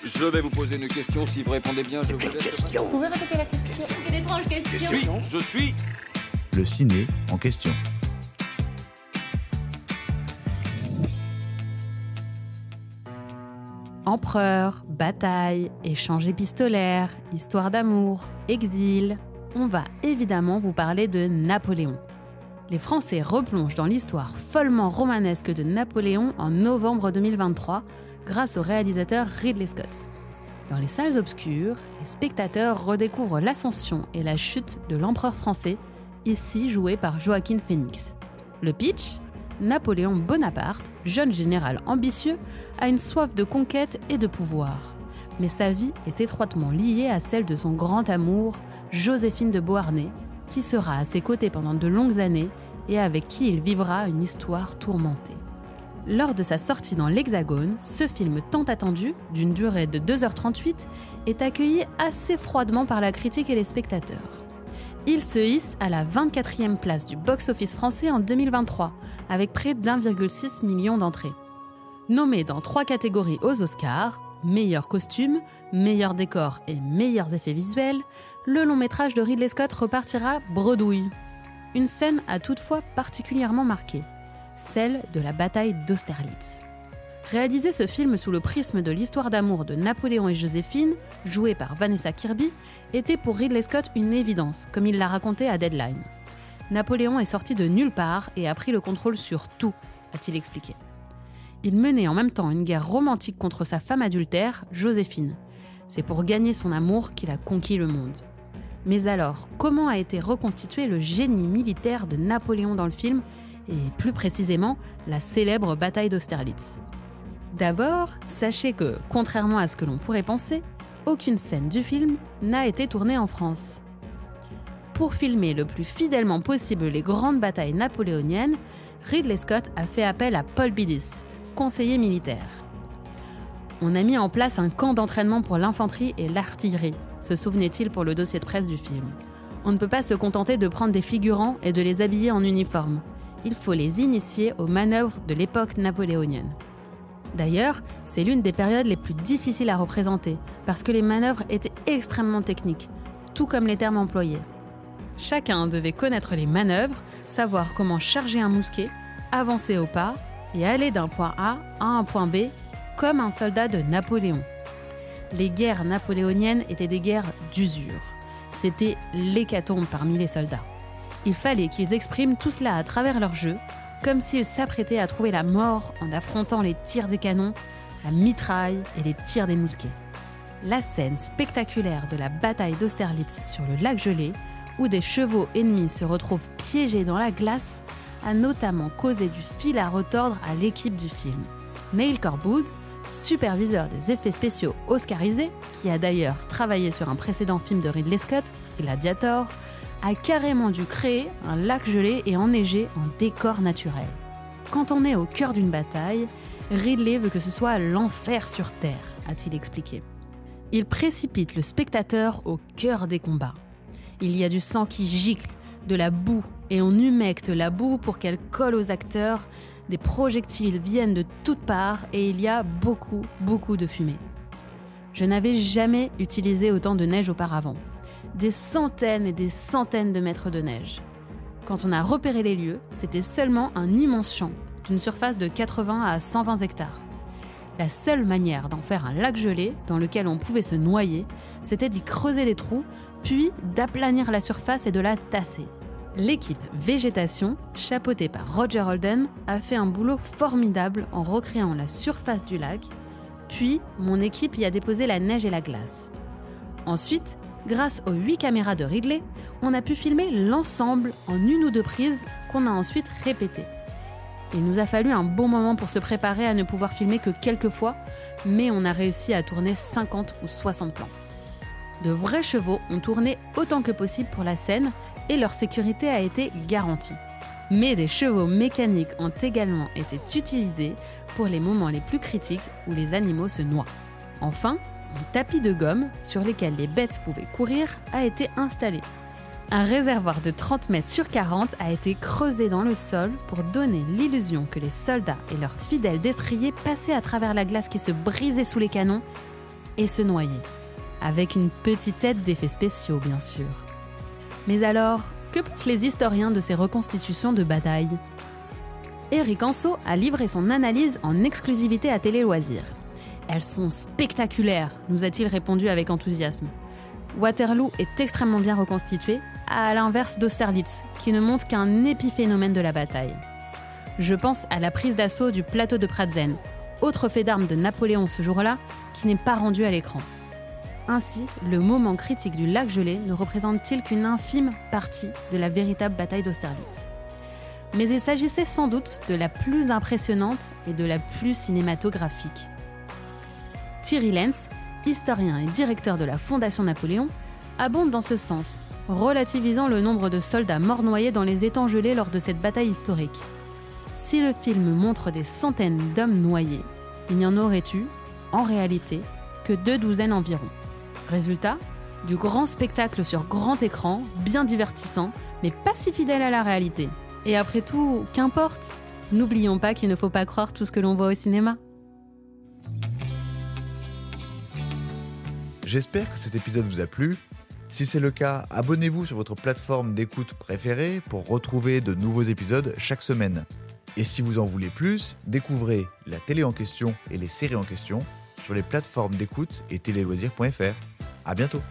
Je vais vous poser une question. Si vous répondez bien, je vous laisse. Vous pouvez répéter la question? Quelle étrange question. Je suis. Le ciné en question. Empereur, bataille, échange épistolaire, histoire d'amour, exil. On va évidemment vous parler de Napoléon. Les Français replongent dans l'histoire follement romanesque de Napoléon en novembre 2023 grâce au réalisateur Ridley Scott. Dans les salles obscures, les spectateurs redécouvrent l'ascension et la chute de l'empereur français, ici joué par Joaquin Phoenix. Le pitch ? Napoléon Bonaparte, jeune général ambitieux, a une soif de conquête et de pouvoir. Mais sa vie est étroitement liée à celle de son grand amour, Joséphine de Beauharnais, qui sera à ses côtés pendant de longues années et avec qui il vivra une histoire tourmentée. Lors de sa sortie dans l'Hexagone, ce film tant attendu, d'une durée de 2h38, est accueilli assez froidement par la critique et les spectateurs. Il se hisse à la 24e place du box-office français en 2023, avec près d'1,6 million d'entrées. Nommé dans 3 catégories aux Oscars, meilleur costume, meilleur décor et meilleurs effets visuels, le long métrage de Ridley Scott repartira bredouille. Une scène a toutefois particulièrement marqué, celle de la bataille d'Austerlitz. Réaliser ce film sous le prisme de l'histoire d'amour de Napoléon et Joséphine, jouée par Vanessa Kirby, était pour Ridley Scott une évidence, comme il l'a raconté à Deadline. Napoléon est sorti de nulle part et a pris le contrôle sur tout, a-t-il expliqué. Il menait en même temps une guerre romantique contre sa femme adultère, Joséphine. C'est pour gagner son amour qu'il a conquis le monde. Mais alors, comment a été reconstitué le génie militaire de Napoléon dans le film, et plus précisément, la célèbre bataille d'Austerlitz ? D'abord, sachez que, contrairement à ce que l'on pourrait penser, aucune scène du film n'a été tournée en France. Pour filmer le plus fidèlement possible les grandes batailles napoléoniennes, Ridley Scott a fait appel à Paul Bidis, conseiller militaire. On a mis en place un camp d'entraînement pour l'infanterie et l'artillerie, se souvenait-il pour le dossier de presse du film. On ne peut pas se contenter de prendre des figurants et de les habiller en uniforme. Il faut les initier aux manœuvres de l'époque napoléonienne. D'ailleurs, c'est l'une des périodes les plus difficiles à représenter, parce que les manœuvres étaient extrêmement techniques, tout comme les termes employés. Chacun devait connaître les manœuvres, savoir comment charger un mousquet, avancer au pas et aller d'un point A à un point B, comme un soldat de Napoléon. Les guerres napoléoniennes étaient des guerres d'usure. C'était l'hécatombe parmi les soldats. Il fallait qu'ils expriment tout cela à travers leur jeu, comme s'ils s'apprêtaient à trouver la mort en affrontant les tirs des canons, la mitraille et les tirs des mousquets. La scène spectaculaire de la bataille d'Austerlitz sur le lac gelé, où des chevaux ennemis se retrouvent piégés dans la glace, a notamment causé du fil à retordre à l'équipe du film. Neil Corbould, superviseur des effets spéciaux oscarisé, qui a d'ailleurs travaillé sur un précédent film de Ridley Scott, Gladiator, a carrément dû créer un lac gelé et enneigé en décor naturel. Quand on est au cœur d'une bataille, Ridley veut que ce soit l'enfer sur Terre, a-t-il expliqué. Il précipite le spectateur au cœur des combats. Il y a du sang qui gicle, de la boue, et on humecte la boue pour qu'elle colle aux acteurs. Des projectiles viennent de toutes parts et il y a beaucoup de fumée. Je n'avais jamais utilisé autant de neige auparavant. Des centaines et des centaines de mètres de neige. Quand on a repéré les lieux, c'était seulement un immense champ, d'une surface de 80 à 120 hectares. La seule manière d'en faire un lac gelé dans lequel on pouvait se noyer, c'était d'y creuser des trous, puis d'aplanir la surface et de la tasser. L'équipe végétation, chapeautée par Roger Holden, a fait un boulot formidable en recréant la surface du lac, puis mon équipe y a déposé la neige et la glace. Ensuite, grâce aux 8 caméras de Ridley, on a pu filmer l'ensemble en 1 ou 2 prises qu'on a ensuite répétées. Il nous a fallu un bon moment pour se préparer à ne pouvoir filmer que quelques fois, mais on a réussi à tourner 50 ou 60 plans. De vrais chevaux ont tourné autant que possible pour la scène et leur sécurité a été garantie. Mais des chevaux mécaniques ont également été utilisés pour les moments les plus critiques où les animaux se noient. Enfin, un tapis de gomme sur lequel les bêtes pouvaient courir a été installé. Un réservoir de 30 mètres sur 40 a été creusé dans le sol pour donner l'illusion que les soldats et leurs fidèles destriers passaient à travers la glace qui se brisait sous les canons, et se noyer. Avec une petite aide d'effets spéciaux, bien sûr. Mais alors, que pensent les historiens de ces reconstitutions de batailles ? Éric Anseau a livré son analyse en exclusivité à Télé Loisirs. Elles sont spectaculaires, nous a-t-il répondu avec enthousiasme. Waterloo est extrêmement bien reconstitué, à l'inverse d'Austerlitz, qui ne montre qu'un épiphénomène de la bataille. Je pense à la prise d'assaut du plateau de Pratzen, autre fait d'armes de Napoléon ce jour-là, qui n'est pas rendu à l'écran. Ainsi, le moment critique du lac gelé ne représente-t-il qu'une infime partie de la véritable bataille d'Austerlitz. Mais il s'agissait sans doute de la plus impressionnante et de la plus cinématographique. Thierry Lenz, historien et directeur de la Fondation Napoléon, abonde dans ce sens, relativisant le nombre de soldats morts noyés dans les étangs gelés lors de cette bataille historique. Si le film montre des centaines d'hommes noyés, il n'y en aurait eu, en réalité, que 2 douzaines environ. Résultat, du grand spectacle sur grand écran, bien divertissant, mais pas si fidèle à la réalité. Et après tout, qu'importe. N'oublions pas qu'il ne faut pas croire tout ce que l'on voit au cinéma. J'espère que cet épisode vous a plu. Si c'est le cas, abonnez-vous sur votre plateforme d'écoute préférée pour retrouver de nouveaux épisodes chaque semaine. Et si vous en voulez plus, découvrez la télé en question et les séries en question sur les plateformes d'écoute et téléloisirs.fr. À bientôt.